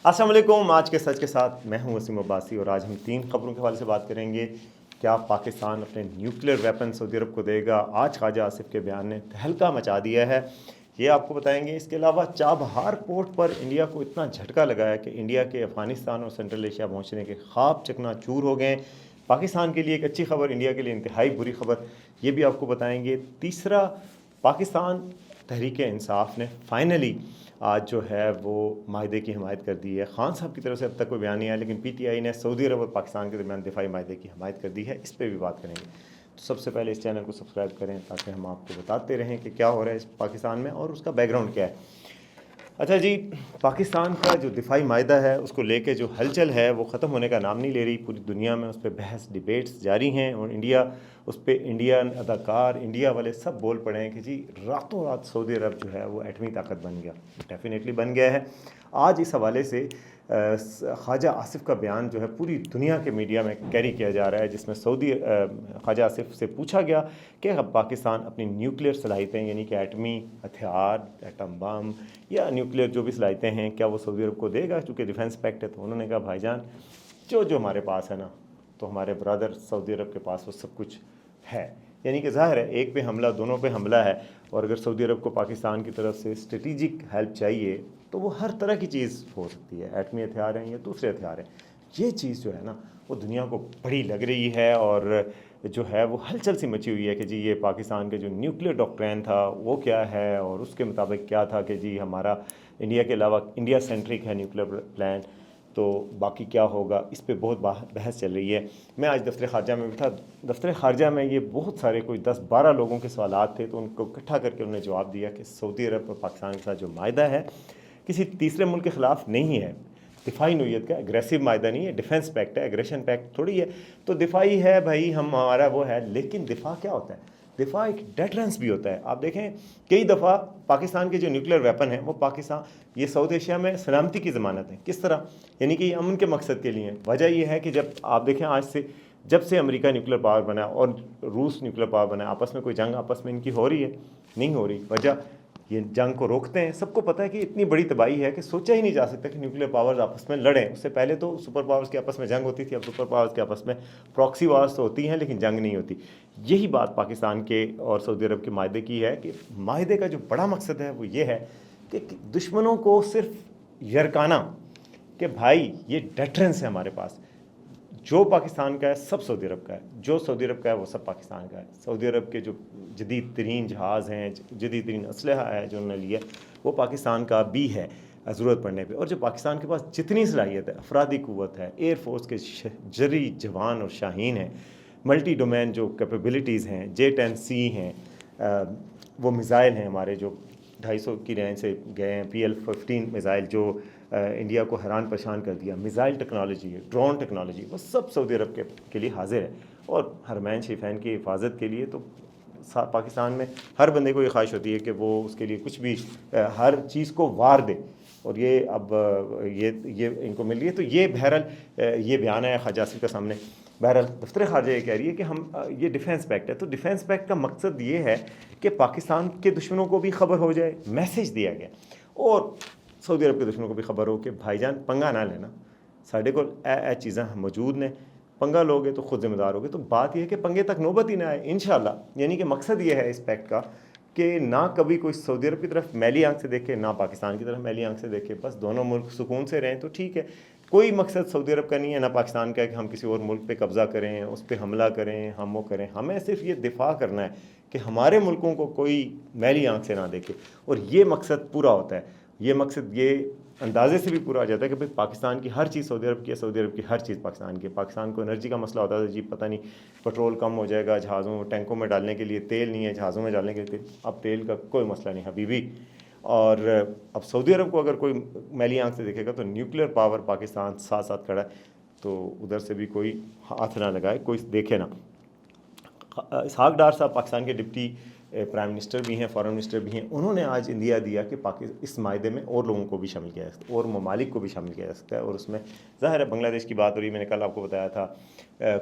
अस्सलाम वालेकुम। आज के सच के साथ मैं हूं वसीम अब्बासी और आज हम 3 खबरों के हवाले से बात करेंगे। क्या पाकिस्तान अपने न्यूक्लियर वेपन सऊदी अरब को देगा? आज ख्वाजा आसिफ के बयान ने तहलका मचा दिया है, ये आपको बताएंगे। इसके अलावा चाबहार पोर्ट पर इंडिया को इतना झटका लगा है कि इंडिया के अफगानिस्तान और सेंट्रल एशिया पहुँचने के ख्वाब चकनाचूर हो गए। पाकिस्तान के लिए एक अच्छी खबर, इंडिया के लिए इंतहाई बुरी खबर, ये भी आपको बताएंगे। तीसरा, पाकिस्तान तहरीक इंसाफ ने फाइनली आज जो है वो माहदे की हमायत कर दी है। खान साहब की तरफ से अब तक कोई बयान नहीं आया, लेकिन पीटीआई ने सऊदी अरब और पाकिस्तान के दरमियान दिफाई माहदे की हमायत कर दी है। इस पर भी बात करेंगे। तो सबसे पहले इस चैनल को सब्सक्राइब करें ताकि हम आपको बताते रहें कि क्या हो रहा है इस पाकिस्तान में और उसका बैकग्राउंड क्या है। अच्छा जी, पाकिस्तान का जो दिफाई माहदा है उसको लेके जो हलचल है वो ख़त्म होने का नाम नहीं ले रही। पूरी दुनिया में उस पर बहस डिबेट्स जारी हैं और इंडिया उस पर, इंडियन अदाकार, इंडिया वाले सब बोल पड़े हैं कि जी रातों रात सऊदी अरब जो है वो एटमी ताकत बन गया। डेफिनेटली बन गया है। आज इस हवाले से ख्वाजा आसिफ का बयान जो है पूरी दुनिया के मीडिया में कैरी किया जा रहा है, जिसमें ख्वाजा आसिफ से पूछा गया कि अब पाकिस्तान अपनी न्यूक्लियर सलाहियतें यानी कि एटमी हथियार, एटम बम या न्यूक्लियर जो भी सलाहियतें हैं, क्या वो सऊदी अरब को देगा? चूँकि डिफेंस पैक्ट है। तो उन्होंने कहा भाईजान जो जो हमारे पास है ना, तो हमारे ब्रदर सऊदी अरब के पास वो सब कुछ है। यानी कि ज़ाहिर है एक पे हमला, दोनों पे हमला है। और अगर सऊदी अरब को पाकिस्तान की तरफ से स्ट्रेटिजिक हेल्प चाहिए तो वो हर तरह की चीज़ हो सकती है, एटमी हथियार हैं या दूसरे हथियार हैं। ये चीज़ जो है ना वो दुनिया को बड़ी लग रही है और जो है वो हलचल सी मची हुई है कि जी ये पाकिस्तान के जो न्यूक्लियर डॉक्ट्रिन था वो क्या है और उसके मुताबिक क्या था कि जी हमारा इंडिया के अलावा इंडिया सेंट्रिक है न्यूक्लियर प्लान, तो बाकी क्या होगा, इस पे बहुत बहस चल रही है। मैं आज दफ्तर ख़ारजा में भी था। दफ्तर ख़ारजा में ये बहुत सारे कोई 10-12 लोगों के सवालात थे, तो उनको इकट्ठा करके उन्होंने जवाब दिया कि सऊदी अरब और पाकिस्तान के साथ जो माहदा है किसी तीसरे मुल्क के ख़िलाफ़ नहीं है। दिफाई नोयत का एग्रेसिव माहदा नहीं है, डिफेंस पैक्ट है, एग्रेशन पैक्ट थोड़ी है। तो दिफाई है भाई, हम हमारा वो है, लेकिन दिफा क्या होता है? दिफा एक डेटरेंस भी होता है। आप देखें कई दफ़ा पाकिस्तान के जो न्यूक्लियर वेपन है वो पाकिस्तान, ये साउथ एशिया में सलामती की ज़मानत है। किस तरह? यानी कि ये अमन के मकसद के लिए। वजह यह है कि जब आप देखें आज से, जब से अमेरिका न्यूक्लियर पावर बना और रूस न्यूक्लियर पावर बना, आपस में कोई जंग आपस में इनकी हो रही है? नहीं हो रही। वजह ये जंग को रोकते हैं। सबको पता है कि इतनी बड़ी तबाही है कि सोचा ही नहीं जा सकता कि न्यूक्लियर पावर्स आपस में लड़ें। उससे पहले तो सुपर पावर्स के आपस में जंग होती थी, अब सुपर पावर्स के आपस में प्रॉक्सी वार्स तो होती हैं लेकिन जंग नहीं होती। यही बात पाकिस्तान के और सऊदी अरब के माहदे की है कि माहदे का जो बड़ा मकसद है वो ये है कि दुश्मनों को सिर्फ यरकाना कि भाई ये डेटरेंस है हमारे पास, जो पाकिस्तान का है सब सऊदी अरब का है, जो सऊदी अरब का है वो सब पाकिस्तान का है। सऊदी अरब के जो जदीद तरीन जहाज़ हैं, जदीद तरीन असलहा है जो उन्होंने लिया, वो पाकिस्तान का भी है ज़रूरत पड़ने पे। और जो पाकिस्तान के पास जितनी सलाहियत है, अफरादी क़ुव्वत है, एयरफोर्स के जरी जवान और शाहीन हैं, मल्टी डोमेन जो कैपेबिलिटीज़ हैं, J-10C हैं, वो मिज़ाइल हैं हमारे जो 250 की रेंज से गए हैं, PL-15 मिज़ाइल जो इंडिया को हैरान परेशान कर दिया। मिज़ाइल टेक्नोलॉजी है, ड्रोन टेक्नोलॉजी, वो सब सऊदी अरब के लिए हाजिर है। और हरमैन शरीफैन की हिफाजत के लिए तो पाकिस्तान में हर बंदे को ये ख्वाहिश होती है कि वो उसके लिए कुछ भी, हर चीज़ को वार दे। और ये अब ये इनको मिल रही है। तो ये बहरहाल ये बयान है ख्वाजा आसिफ के सामने। बहरहाल दफ्तर ख़ारजा ये कह रही है कि हम ये डिफेंस पैक्ट है, तो डिफेंस पैक्ट का मकसद ये है कि पाकिस्तान के दुश्मनों को भी खबर हो जाए, मैसेज दिया गया, और सऊदी अरब के दुश्मनों को भी खबर हो कि भाईजान पंगा ना लेना, साढ़े को चीज़ें मौजूद ने, पंगा लोगे तो खुद जिम्मेदार होगे। तो बात यह है कि पंगे तक नौबत ही ना आए इंशाल्लाह। यानी कि मकसद ये है इस पैक्ट का कि ना कभी कोई सऊदी अरब की तरफ मैली आंख से देखे, ना पाकिस्तान की तरफ मैली आंख से देखे, बस दोनों मुल्क सुकून से रहें तो ठीक है। कोई मकसद सऊदी अरब का नहीं है, ना पाकिस्तान का है कि हम किसी और मुल्क पे कब्ज़ा करें, उस पर हमला करें, हम वो करें। हमें सिर्फ ये दिफा करना है कि हमारे मुल्कों को कोई मैली आंख से ना देखे, और ये मकसद पूरा होता है। ये मकसद ये अंदाजे से भी पूरा हो जाता है कि भाई पाकिस्तान की हर चीज़ सऊदी अरब की है, सऊदी अरब की हर चीज़ पाकिस्तान की है। पाकिस्तान को एनर्जी का मसला होता था, जी पता नहीं पेट्रोल कम हो जाएगा, जहाज़ों टैंकों में डालने के लिए तेल नहीं है, जहाज़ों में डालने के लिए तेल। अब तेल का कोई मसला नहीं हबीबी। और अब सऊदी अरब को अगर कोई मैली आंख से देखेगा तो न्यूक्लियर पावर पाकिस्तान साथ साथ खड़ा है, तो उधर से भी कोई हाथ ना लगाए, कोई देखे ना। इसहाक डार साहब पाकिस्तान के डिप्टी प्राइम मिनिस्टर भी हैं, फॉरेन मिनिस्टर भी हैं, उन्होंने आज इंदिया दिया कि इस मायदे में और लोगों को भी शामिल किया जा सकता है, और ममालिक को भी शामिल किया जा सकता है। और उसमें ज़ाहिर है बांग्लादेश की बात हो रही है, मैंने कल आपको बताया था,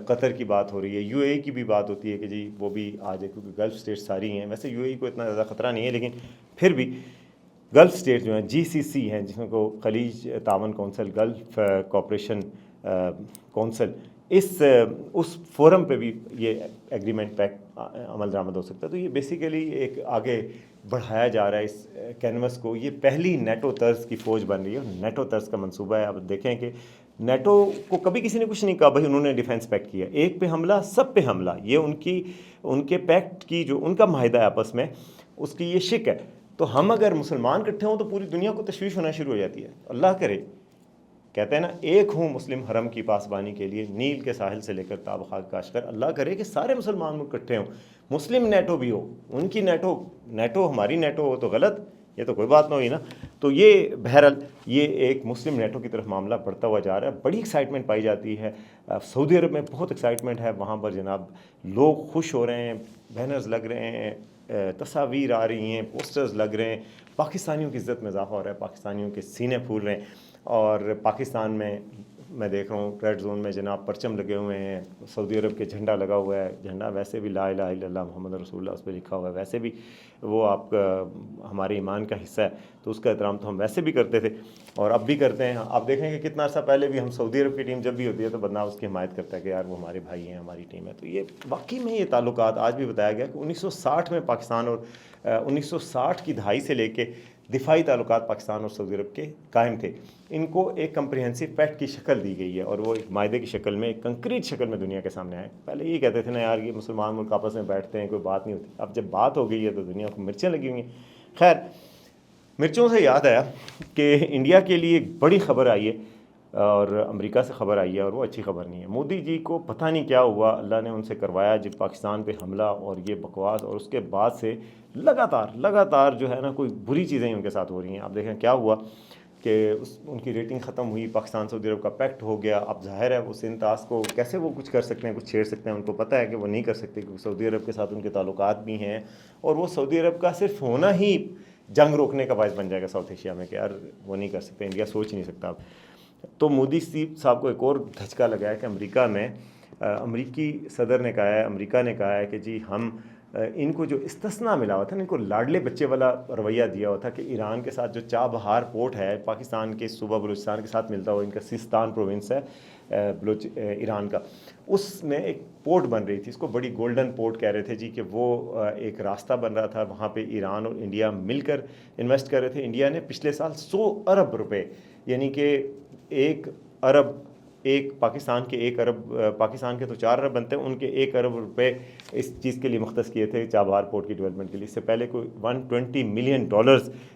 कतर की बात हो रही है, UAE की भी बात होती है कि जी वो भी आ जाए, क्योंकि गल्फ़ स्टेट सारी हैं। वैसे UAE को इतना ज़्यादा ख़तरा नहीं है, लेकिन फिर भी गल्फ़ स्टेट जो हैं GCC हैं, जिसमें को खलीज तावन कौंसिल, गल्फ़ कॉपरेशन कौंसिल, उस फोरम पे भी ये एग्रीमेंट पैक अमल दरामद हो सकता है। तो ये बेसिकली एक आगे बढ़ाया जा रहा है इस कैनवस को। ये पहली नेटो तर्ज की फ़ौज बन रही है, नेटो तर्ज का मंसूबा है। अब देखें कि नेटो को कभी किसी ने कुछ नहीं कहा, भाई उन्होंने डिफेंस पैक्ट किया, एक पे हमला सब पे हमला, ये उनके पैक्ट की जो उनका माहिदा है आपस में, उसकी ये शिक है। तो हम अगर मुसलमान इकट्ठे हों तो पूरी दुनिया को तशवीश होना शुरू हो जाती है। अल्लाह करे, कहते हैं ना, एक हूँ मुस्लिम हरम की पासबानी के लिए, नील के साहिल से लेकर ताब खाक काशकर। अल्लाह करे कि सारे मुसलमान मुल्क इकट्ठे हों, मुस्लिम नेटो भी हो, उनकी नेटो हमारी नेटो हो तो गलत, ये तो कोई बात ना हुई ना। तो ये बहरहाल ये एक मुस्लिम नेटो की तरफ मामला बढ़ता हुआ जा रहा है। बड़ी एक्साइटमेंट पाई जाती है सऊदी अरब में, बहुत एक्साइटमेंट है वहाँ पर जनाब। लोग खुश हो रहे हैं, बैनर्स लग रहे हैं, तस्वीर आ रही हैं, पोस्टर्स लग रहे हैं, पाकिस्तानियों की इज़्ज़त में इजाफा हो रहा है, पाकिस्तानियों के सीने फूल रहे हैं। और पाकिस्तान में मैं देख रहा हूँ रेड जोन में जनाब परचम लगे हुए हैं, सऊदी अरब के झंडा लगा हुआ है, झंडा वैसे भी ला इलाहा इल्लल्लाह मोहम्मद रसूलुल्लाह उस पर लिखा हुआ है, वैसे भी वो आपका हमारे ईमान का हिस्सा है, तो उसका एहतराम तो हम वैसे भी करते थे और अब भी करते हैं। आप देखें कि कितना अर्सा पहले भी हम सऊदी अरब की टीम जब भी होती है तो बंदा उसकी हिमायत करता है कि यार वो हमारे भाई हैं, हमारी टीम है। तो ये वाकई में ये ताल्लुकात आज भी बताया गया कि 1960 में पाकिस्तान और 1960 की दहाई से लेके दिफाई ताल्लुकात पाकिस्तान और सऊदी अरब के कायम थे। इनको एक कम्प्रिहेंसिव पैक्ट की शक्ल दी गई है और वो एक मायदे की शक्ल में, एक कंक्रीट शक्ल में दुनिया के सामने आए। पहले ये कहते थे ना यार ये मुसलमान मुल्क आपस में बैठते हैं, कोई बात नहीं होती। अब जब बात हो गई है तो दुनिया को मिर्चें लगी हुई हैं। खैर, मिर्चों से याद आया कि इंडिया के लिए एक बड़ी खबर आई है और अमेरिका से ख़बर आई है और वो अच्छी खबर नहीं है। मोदी जी को पता नहीं क्या हुआ, अल्लाह ने उनसे करवाया जब पाकिस्तान पे हमला और ये बकवास, और उसके बाद से लगातार जो है ना कोई बुरी चीज़ें उनके साथ हो रही हैं। आप देखें क्या हुआ कि उनकी रेटिंग ख़त्म हुई, पाकिस्तान सऊदी अरब का पैक्ट हो गया। अब जाहिर है वो सिंतास को कैसे वो कुछ कर सकते हैं, कुछ छेड़ सकते हैं, उनको पता है कि वो नहीं कर सकते क्योंकि सऊदी अरब के साथ उनके ताल्लुकात भी हैं और वो सऊदी अरब का सिर्फ होना ही जंग रोकने का बायस बन जाएगा साउथ एशिया में कि यार वो नहीं कर सकते, इंडिया सोच ही नहीं सकता। अब तो मोदी साहब को एक और धचका लगा है कि अमेरिका में अमेरिकी सदर ने कहा है, अमेरिका ने कहा है कि जी हम इनको जो इस्तिस्ना मिला हुआ था ना, इनको लाडले बच्चे वाला रवैया दिया हुआ था कि ईरान के साथ जो चाबहार पोर्ट है पाकिस्तान के सूबा बलूचिस्तान के साथ मिलता हुआ, इनका सिस्तान प्रोविंस है ईरान का, उसमें एक पोर्ट बन रही थी, इसको बड़ी गोल्डन पोर्ट कह रहे थे जी कि वो एक रास्ता बन रहा था, वहाँ पे ईरान और इंडिया मिलकर इन्वेस्ट कर रहे थे। इंडिया ने पिछले साल 100 अरब रुपए, यानी कि 1 अरब, एक पाकिस्तान के 1 अरब, पाकिस्तान के तो 4 अरब बनते हैं, उनके 1 अरब रुपए इस चीज़ के लिए मुख्तस किए थे चाबहार पोर्ट की डेवलपमेंट के लिए। इससे पहले कोई $120 मिलियन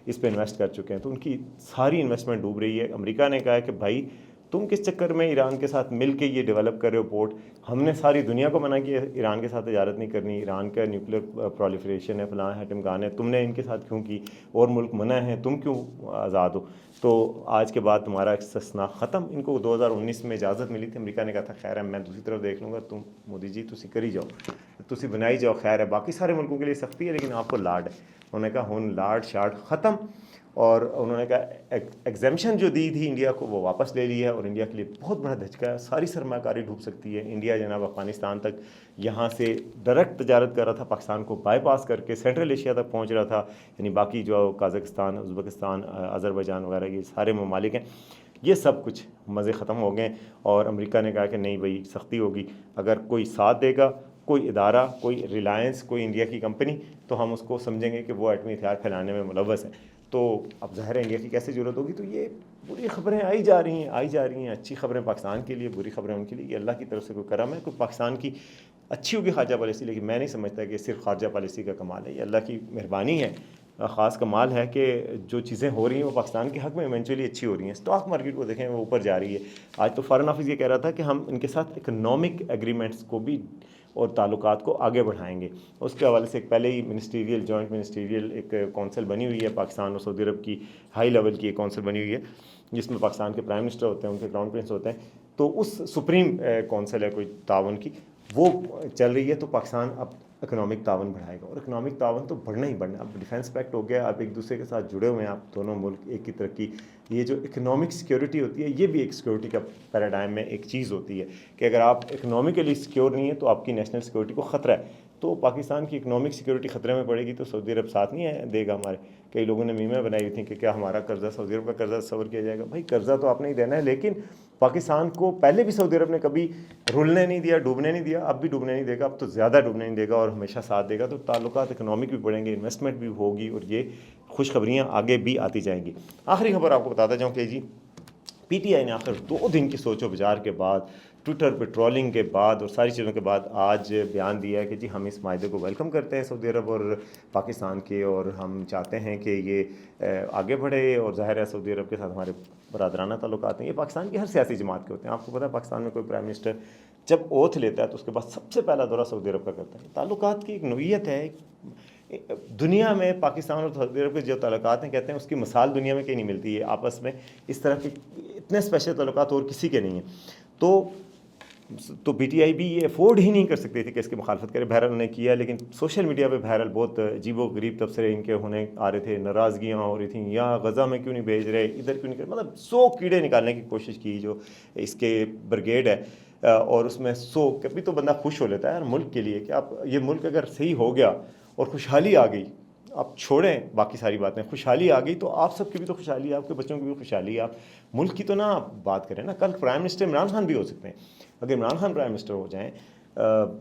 इस पर इन्वेस्ट कर चुके हैं। तो उनकी सारी इन्वेस्टमेंट डूब रही है। अमेरिका ने कहा है कि भाई तुम किस चक्कर में ईरान के साथ मिल के ये डेवलप कर रहे हो पोर्ट, हमने सारी दुनिया को मना किया ईरान के साथ तजारत नहीं करनी, ईरान का न्यूक्लियर प्रोलिफरेशन है, फलां है टिमकान है, तुमने इनके साथ क्यों की, और मुल्क मना है, तुम क्यों आज़ाद हो। तो आज के बाद तुम्हारा इस्तिस्ना ख़त्म। इनको 2019 में इजाज़त मिली थी, अमेरिका ने कहा था खैर है मैं दूसरी तरफ देख लूँगा, तुम मोदी जी तुसी करी जाओ, तुसी बनाई जाओ, खैर है बाकी सारे मुल्कों के लिए सख्ती है लेकिन आपको लाड है। उन्होंने कहा हुन लाड शाड ख़त्म, और उन्होंने कहा एग्जेम्पशन जो दी थी इंडिया को वो वापस ले ली है और इंडिया के लिए बहुत बड़ा धचका है। सारी सरमाकारी डूब सकती है। इंडिया जनाब अफ़गानिस्तान तक यहाँ से डायरेक्ट तजारत कर रहा था, पाकिस्तान को बाईपास करके सेंट्रल एशिया तक पहुँच रहा था, यानी बाकी जो काज़ाकिस्तान, उज़्बेकिस्तान, अज़रबैजान वगैरह ये सारे ममालिक हैं, ये सब कुछ मज़े ख़त्म हो गए। और अमेरिका ने कहा कि नहीं भाई सख्ती होगी, अगर कोई साथ देगा, कोई इदारा, कोई रिलायंस, कोई इंडिया की कंपनी, तो हम उसको समझेंगे कि वो एटमी हथियार फैलाने में मुलव्वस है। तो अब ज़ाहिर है इंडिया की कैसे ज़रूरत होगी। तो ये बुरी ख़बरें आई जा रही हैं। अच्छी ख़बरें पाकिस्तान के लिए, बुरी ख़बरें उनके लिए। ये अल्लाह की तरफ से कोई करम है, कोई पाकिस्तान की अच्छी होगी खारजा पॉलिसी, लेकिन मैं नहीं समझता कि सिर्फ खारजा पॉलिसी का कमाल है, ये अल्लाह की मेहरबानी है। ख़ास कमाल है कि जो चीज़ें हो रही हैं वो पाकिस्तान के हक़ में इवेंचुअली अच्छी हो रही हैं। स्टॉक मार्केट को देखें वो ऊपर जा रही है। आज तो फ़ॉरेन ऑफिस ये कह रहा था कि हम इनके साथ इकनॉमिक एग्रीमेंट्स को भी और ताल्लुकात को आगे बढ़ाएंगे। उसके हवाले से एक पहले ही मिनिस्ट्रियल, जॉइंट मिनिस्ट्रियल एक कौंसिल बनी हुई है, पाकिस्तान और सऊदी अरब की हाई लेवल की एक कौंसिल बनी हुई है जिसमें पाकिस्तान के प्राइम मिनिस्टर होते हैं, उनके क्राउन प्रिंस होते हैं। तो उस सुप्रीम कौंसिल है कोई तावन की, वो चल रही है। तो पाकिस्तान अब इकनॉमिक तावन बढ़ाएगा और इकनॉमिक तावन तो बढ़ना ही बढ़ना। अब डिफेंस पैक्ट हो गया, अब एक दूसरे के साथ जुड़े हुए हैं आप दोनों मुल्क, एक की तरक्की। ये जो इकनॉमिक सिक्योरिटी होती है ये भी एक सिक्योरिटी का पैराडाइम में एक चीज़ होती है कि अगर आप इकनॉमिकली सिक्योर नहीं है तो आपकी नेशनल सिक्योरिटी को ख़तरा है। तो पाकिस्तान की इकनॉमिक सिक्योरिटी ख़तरे में पड़ेगी तो सऊदी अरब साथ नहीं देगा हमारे। कई लोगों ने मीमें बनाई हुई थी कि क्या हमारा कर्जा सऊदी अरब का कर्जा सवर किया जाएगा। भाई कर्जा तो आपने ही देना है, लेकिन पाकिस्तान को पहले भी सऊदी अरब ने कभी रुलने नहीं दिया, डूबने नहीं दिया, अब भी डूबने नहीं देगा, अब तो ज़्यादा डूबने नहीं देगा और हमेशा साथ देगा। तो ताल्लुकात इकनॉमिक भी बढ़ेंगे, इन्वेस्टमेंट भी होगी और ये खुशखबरियाँ आगे भी आती जाएंगी। आखिरी खबर आपको बताता जाऊँ कि जी पीटीआई ने आखिर 2 दिन की सोचो विचार के बाद, ट्विटर पे ट्रोलिंग के बाद और सारी चीज़ों के बाद आज बयान दिया है कि जी हम इस मायदे को वेलकम करते हैं सऊदी अरब और पाकिस्तान के, और हम चाहते हैं कि ये आगे बढ़े। और ज़ाहिर है सऊदी अरब के साथ हमारे बरादराना ताल्लुकात हैं। ये पाकिस्तान की हर सियासी जमात के होते हैं। आपको पता है पाकिस्तान में कोई प्राइम मिनिस्टर जब ओथ लेता है तो उसके बाद सबसे पहला दौरा सऊदी अरब का करता है। ताल्लुकात की एक नोयत है दुनिया में, पाकिस्तान और सऊदी अरब के जो ताल्लुकात हैं कहते हैं उसकी मिसाल दुनिया में कहीं नहीं मिलती है। आपस में इस तरह के इतने स्पेशल ताल्लुकात और किसी के नहीं हैं। तो पीटीआई भी ये अफोर्ड ही नहीं कर सकती थी कि इसकी मुखालफत करे। बहरहाल उन्होंने किया, लेकिन सोशल मीडिया पे बहरहाल बहुत अजीबो गरीब तबसरे इनके होने आ रहे थे, नाराज़गियाँ हो रही थी, यहाँ गज़ा में क्यों नहीं भेज रहे, इधर क्यों नहीं कर, मतलब 100 कीड़े निकालने की कोशिश की जो इसके ब्रिगेड है। और उसमें 100 कभी तो बंदा खुश हो लेता है यार मुल्क के लिए कि आप ये मुल्क अगर सही हो गया और खुशहाली आ गई, आप छोड़ें बाकी सारी बातें, खुशहाली आ गई तो आप सबकी भी तो खुशहाली है, आपके बच्चों की भी खुशहाली है। आप मुल्क की तो ना बात करें ना, कल प्राइम मिनिस्टर इमरान खान भी हो सकते हैं। अगर इमरान खान प्राइम मिनिस्टर हो जाएं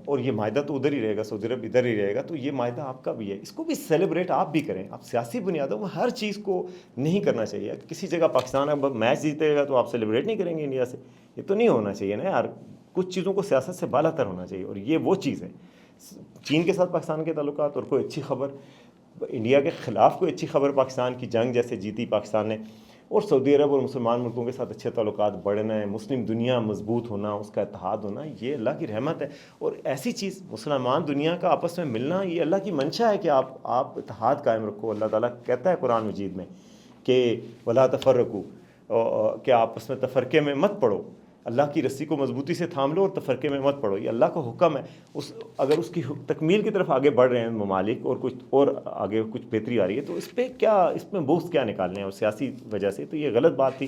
और ये मायदा तो उधर ही रहेगा, सऊदी अरब इधर ही रहेगा, तो ये मायदा आपका भी है, इसको भी सेलिब्रेट आप भी करें। आप सियासी बुनियादों में हर चीज़ को नहीं करना चाहिए। किसी जगह पाकिस्तान अब मैच जीतेगा तो आप सेलिब्रेट नहीं करेंगे इंडिया से, ये तो नहीं होना चाहिए ना यार। कुछ चीज़ों को सियासत से बालातर होना चाहिए और ये वो चीज़ है। चीन के साथ पाकिस्तान के ताल्लुकात और कोई अच्छी खबर, इंडिया के ख़िलाफ़ कोई अच्छी खबर, पाकिस्तान की जंग जैसे जीती पाकिस्तान ने, और सऊदी अरब और मुसलमान मुल्कों के साथ अच्छे ताल्लुकात बढ़ना है, मुस्लिम दुनिया मजबूत होना, उसका इत्तेहाद होना, ये अल्लाह की रहमत है। और ऐसी चीज़ मुसलमान दुनिया का आपस में मिलना, ये अल्लाह की मंशा है कि आप इत्तेहाद कायम रखो। अल्लाह ताला कहता है कुरान मजीद में कि वला तफर्रकू, कि आपस में तफरके में मत पड़ो, अल्लाह की रस्सी को मजबूती से थाम लो और तफरके में मत पड़ो। ये अल्लाह का हुक्म है। अगर उसकी तकमील की तरफ आगे बढ़ रहे हैं ममालिक और कुछ और आगे कुछ बेहतरी आ रही है तो इस पर क्या, इसमें बोझ क्या निकालने हैं और सियासी वजह से, तो ये गलत बात थी।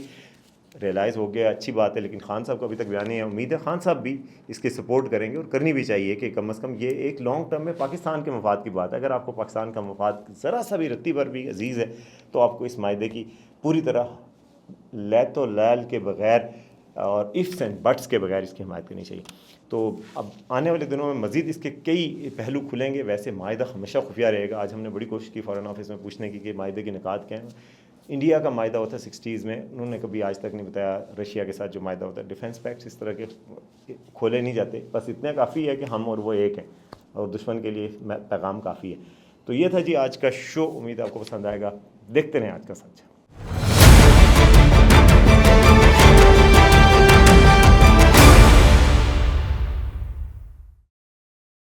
रियलाइज़ हो गया, अच्छी बात है, लेकिन खान साहब का अभी तक बयान नहीं है। उम्मीद है खान साहब भी इसके सपोर्ट करेंगे और करनी भी चाहिए कि कम अज़ कम ये एक लॉन्ग टर्म में पाकिस्तान के मफाद की बात है। अगर आपको पाकिस्तान का मफाद ज़रा सा भी रत्ती भर भी अजीज़ है तो आपको इस मायदे की पूरी तरह लैतो लैल के बग़ैर और इफ्स एंड बट्स के बगैर इसकी हिमायत करनी चाहिए। तो अब आने वाले दिनों में मज़ीद इसके कई पहलू खुलेंगे। वैसे मायदा हमेशा खुफिया रहेगा। आज हमने बड़ी कोशिश की फ़ॉरेन ऑफिस में पूछने की कि मायदे के निकात क्या हैं। इंडिया का मायदा होता है 60s में, उन्होंने कभी आज तक नहीं बताया। रशिया के साथ जो मायदा होता है, डिफेंस पैक्ट्स इस तरह के खोले नहीं जाते, बस इतना काफ़ी है कि हम और वो एक हैं और दुश्मन के लिए पैगाम काफ़ी है। तो ये था जी आज का शो, उम्मीद आपको पसंद आएगा। देखते रहें आज का सच।